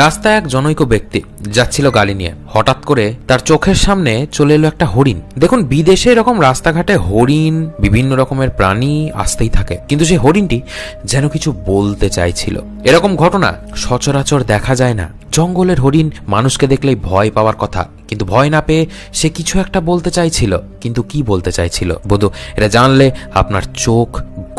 রাস্তায় এক জনৈক ব্যক্তি যাচ্ছিল গাড়ি নিয়ে। হঠাৎ করে তার চোখের সামনে চলে এলো একটা হরিণ। দেখুন, বিদেশে এরকম রাস্তাঘাটে হরিণ, বিভিন্ন রকমের প্রাণী আসতেই থাকে, কিন্তু সেই হরিণটি যেন কিছু বলতে চাইছিল। এরকম ঘটনা সচরাচর দেখা যায় না। জঙ্গলের হরিণ মানুষকে দেখলেই ভয় পাওয়ার কথা, কিন্তু ভয় না পেয়ে সে কিছু একটা বলতে চাইছিল। কিন্তু কি বলতে চাইছিল বন্ধু, এটা জানলে আপনার চোখ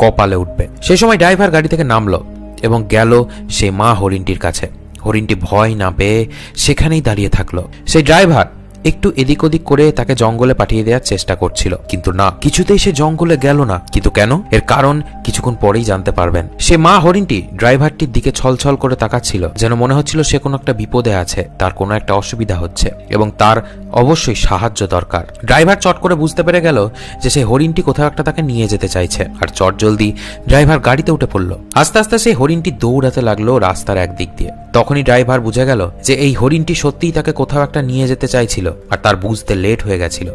কপালে উঠবে। সেই সময় ড্রাইভার গাড়ি থেকে নামলো এবং গেল সেই মা হরিণটির কাছে। হরিণটি ভয় না পেয়ে সেখানেই দাঁড়িয়ে থাকলো। সেই ড্রাইভার একটু এদিক ওদিক করে তাকে জঙ্গলে পাঠিয়ে দেওয়ার চেষ্টা করছিল, কিন্তু না, কিছুতেই সে জঙ্গলে গেল না। কিন্তু কেন? এর কারণ কিছুক্ষণ পরেই জানতে পারবেন। সে মা হরিণটি ড্রাইভারটির দিকে ছলছল করে তাকাচ্ছিল, যেন মনে হচ্ছিল সে কোনো একটা বিপদে আছে, তার কোনো একটা অসুবিধা হচ্ছে এবং তার অবশ্যই সাহায্য দরকার। ড্রাইভার চট করে বুঝতে পেরে গেল যে সেই হরিণটি কোথাও একটা তাকে নিয়ে যেতে চাইছে, আর চট জলদি ড্রাইভার গাড়িতে উঠে পড়লো। আস্তে আস্তে সেই হরিণটি দৌড়াতে লাগলো রাস্তার একদিক দিয়ে। তখনই ড্রাইভার বুঝে গেল যে এই হরিণটি সত্যিই তাকে কোথাও একটা নিয়ে যেতে চাইছিল, আর তার বুঝতে লেট হয়ে গেছিল।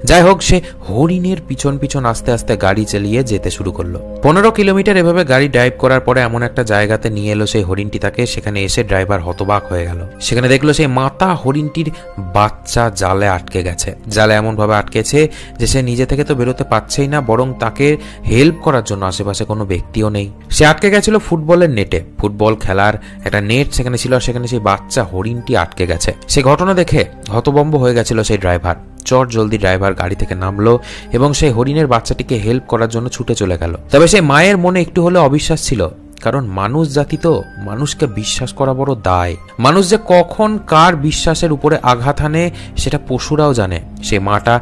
যাই হোক, সে হরিণের পিছন পিছন আস্তে আস্তে গাড়ি চালিয়ে যেতে শুরু করলো। 15 কিলোমিটার এভাবে গাড়ি ড্রাইভ করার পরে এমন একটা জায়গাতে নিয়ে এলো সেই হরিণটি তাকে। সেখানে এসে ড্রাইভার হতবাক হয়ে গেল। সেখানে দেখলো সেই মাতা হরিণটির বাচ্চা জালে আটকে গেছে। জালে এমন ভাবে আটকেছে যে সে নিজে থেকে তো বেরোতে পারছেই না, বরং তাকে হেল্প করার জন্য আশেপাশে কোনো ব্যক্তিও নেই। সে আটকে গেছিল ফুটবলের নেটে। ফুটবল খেলার একটা নেট সেখানে ছিল, আর সেখানে সেই বাচ্চা হরিণটি আটকে গেছে। সে ঘটনা দেখে হতভম্ব হয়ে গেছিল সেই ড্রাইভার। চট জলদি ড্রাইভার গাড়ি থেকে নামলো এবং সেই হরিণের বাচ্চাটিকে হেল্প করার জন্য ছুটে চলে গেল। তবে সেই মায়ের মনে একটু হলেও অবিশ্বাস ছিল, কারণ মানুষ জাতি তো, মানুষকে বিশ্বাস করা বড় দায়। মানুষ যে কখন কার বিশ্বাসের উপরে আঘাত হানে সেটা পশুরাও জানে। সে মাটা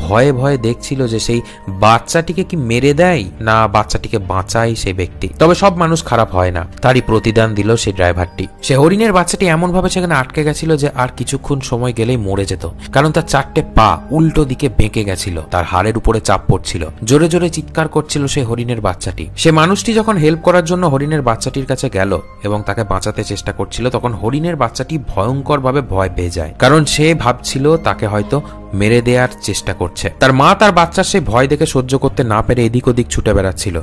ভয়ে ভয়ে দেখছিল যে সেই বাচ্চাটিকে কি মেরে দেয় না বাচ্চাটিকে বাঁচায় সেই ব্যক্তি। তবে সব মানুষ খারাপ হয় না, তারই প্রতিদান দিল সেই ড্রাইভারটি। সে হরিণের বাচ্চাটি এমন ভাবে সেখানে আটকে গেছিল যে আর কিছুক্ষণ সময় গেলেই মরে যেত, কারণ তার 4টে পা উল্টো দিকে বেঁকে গেছিল, তার হাড়ের উপরে চাপ পড়ছিল। জোরে জোরে চিৎকার করছিল সেই হরিণের বাচ্চাটি। সে মানুষটি যখন হেল্প করার জন্য হরিণের বাচ্চাটির কাছে গেল এবং তাকে বাঁচাতে চেষ্টা করছিল, তখন হরিণের বাচ্চাটি ভয়ঙ্কর ভাবে ভয় পেয়ে যায়, কারণ সে ভাবছিল তাকে হয়তো মেরে দেওয়ার চেষ্টা করছে। তার মা তার বাচ্চার সেই ভয় দেখে সহ্য করতে না পেরে এদিক ওদিক ছুটে বেড়াচ্ছিল।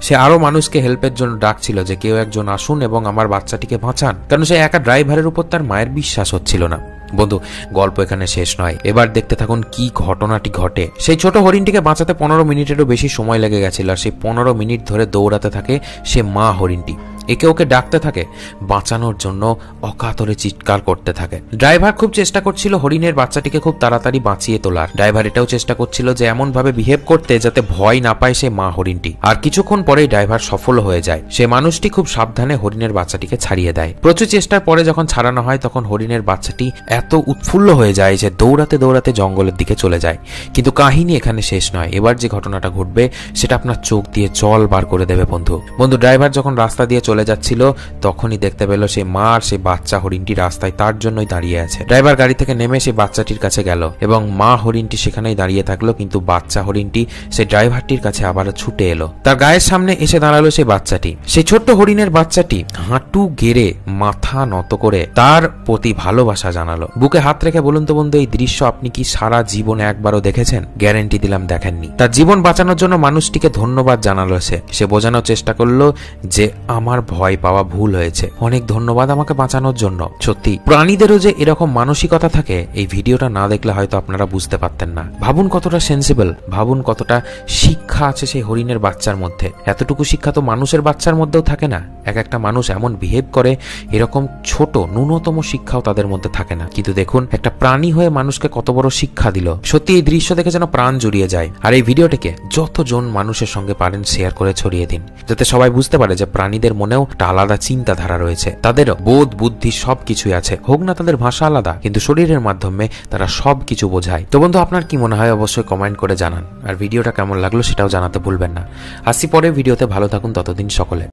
সে আরো মানুষকে হেল্পের জন্য ডাকছিল যে কেউ একজন আসুন এবং আমার বাচ্চাটিকে বাঁচান, কারণ সে একা ড্রাইভারের উপর তার মায়ের বিশ্বাস হচ্ছিল না। বন্ধু, গল্প এখানে শেষ নয়, এবার দেখতে থাকুন কি ঘটনাটি ঘটে। সেই ছোট হরিণটিকে বাঁচাতে 15 মিনিটেরও বেশি সময় লেগে গেছিল, আর সেই 15 মিনিট ধরে দৌড়াতে থাকে সে মা হরিণটি। একে ওকে ডাকতে থাকে, বাঁচানোর জন্য অকাতরে চিৎকার করতে থাকে। ড্রাইভার খুব চেষ্টা করছিল হরিণের বাচ্চাটিকে খুব তাড়াতাড়ি বাঁচিয়ে তোলার। ড্রাইভার এটাও চেষ্টা করছিল যে এমন ভাবে বিহেভ করতে যাতে ভয় না পায় সে মা হরিণটি। আর কিছুক্ষণ পরেই ড্রাইভার সফল হয়ে যায়। সে মানুষটি খুব সাবধানে হরিণের বাচ্চাটিকে ছাড়িয়ে দেয়। প্রচুর চেষ্টার পরে যখন ছাড়ানো হয়, তখন হরিণের বাচ্চাটি এত উৎফুল্ল হয়ে যায় যে দৌড়াতে দৌড়াতে জঙ্গলের দিকে চলে যায়। কিন্তু কাহিনী এখানে শেষ নয়। এবার যে ঘটনাটা ঘটবে সেটা আপনার চোখ দিয়ে জল বার করে দেবে বন্ধু। ড্রাইভার যখন রাস্তা দিয়ে চলে যাচ্ছিল, তখনই দেখতে পেল সেই মা আর সেই বাচ্চা হরিণটি রাস্তায় তার জন্যই দাঁড়িয়ে আছে। ড্রাইভার গাড়ি থেকে নেমে সেই বাচ্চাটির কাছে গেল এবং মা হরিণটি সেখানেই দাঁড়িয়ে থাকলো, কিন্তু বাচ্চা হরিণটি সেই ড্রাইভারটির কাছে আবারও ছুটে এলো। তার গায়ের সামনে এসে দাঁড়ালো সেই বাচ্চাটি। সেই ছোট্ট হরিণের বাচ্চাটি হাঁটু গেড়ে মাথা নত করে তার প্রতি ভালোবাসা জানালো। বুকে হাত রেখে বলুন তো বন্ধু, এই দৃশ্য আপনি কি সারা জীবনে একবারও দেখেছেন? গ্যারান্টি দিলাম দেখেননি। তার জীবন বাঁচানোর জন্য মানুষটিকে ধন্যবাদ জানালো। সে বোঝানোর চেষ্টা করলো যে আমার ভয় পাওয়া ভুল হয়েছে, অনেক ধন্যবাদ আমাকে বাঁচানোর জন্য। সত্যি প্রাণীদেরও যে এরকম মানসিকতা থাকে, এই ভিডিওটা না দেখলে হয়তো আপনারা বুঝতে পারতেন না। ভাবুন কতটা সেন্সিবল, ভাবুন কতটা শিক্ষা আছে সেই হরিণের বাচ্চার মধ্যে। এতটুকু শিক্ষা তো মানুষের বাচ্চার মধ্যেও থাকে না। এক একটা মানুষ এমন বিহেভ করে, এরকম ছোট ন্যূনতম শিক্ষাও তাদের মধ্যে থাকে না, কিন্তু দেখুন একটা প্রাণী হয়ে মানুষকে কত বড় শিক্ষা দিল। সত্যি এই দৃশ্য দেখে যেন প্রাণ জুড়িয়ে যায়। আর এই ভিডিওটিকে যতজন মানুষের সঙ্গে পারেন শেয়ার করে ছড়িয়ে দিন, যাতে সবাই বুঝতে পারে যে প্রাণীদের মনেও একটা আলাদা চিন্তাধারা রয়েছে। তাদের বোধ বুদ্ধি সবকিছুই আছে, হোক না তাদের ভাষা আলাদা, কিন্তু শরীরের মাধ্যমে তারা সবকিছু বোঝায়। তো বন্ধু, আপনার কি মনে হয় অবশ্যই কমেন্ট করে জানান। আর ভিডিওটা কেমন লাগলো সেটাও জানাতে ভুলবেন না। আসছি পরে ভিডিওতে, ভালো থাকুন ততদিন সকলে।